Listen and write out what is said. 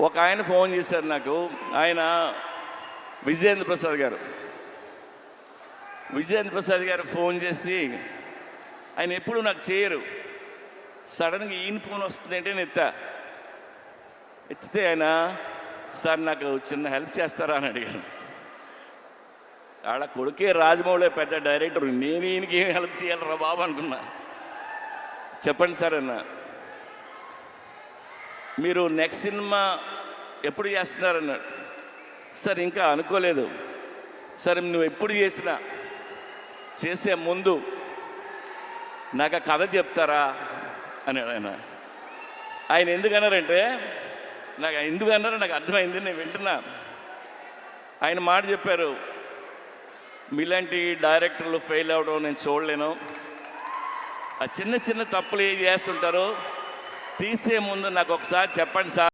ఒక ఆయన ఫోన్ చేశారు నాకు. ఆయన విజయేంద్ర ప్రసాద్ గారు ఫోన్ చేసి, ఆయన ఎప్పుడు నాకు చేయరు, సడన్గా ఈయన ఫోన్ వస్తుందంటే నేను ఎత్తితే ఆయన, సార్ నాకు చిన్న హెల్ప్ చేస్తారా అని అడిగాను. ఆడ కొడుకే రాజమౌళి పెద్ద డైరెక్టర్, నేను ఈయనకి ఏం హెల్ప్ చేయాలరా బాబు అనుకున్నా. చెప్పండి సార్ అన్న, మీరు నెక్స్ట్ సినిమా ఎప్పుడు చేస్తున్నారన్నాడు. సార్ ఇంకా అనుకోలేదు. సరే నువ్వు ఎప్పుడు చేసినా చేసే ముందు నాకు ఆ కథ చెప్తారా అన్నాడు ఆయన. ఆయన ఎందుకన్నారంటే, నాకు ఎందుకన్నారో నాకు అర్థమైంది, నేను వింటున్నా. ఆయన మాట చెప్పారు, మీలాంటి డైరెక్టర్లు ఫెయిల్ అవ్వడం నేను చూడలేను. ఆ చిన్న చిన్న తప్పులు ఏం చేస్తుంటారో తీసే ముందు నాకు ఒకసారి చెప్పండి సార్.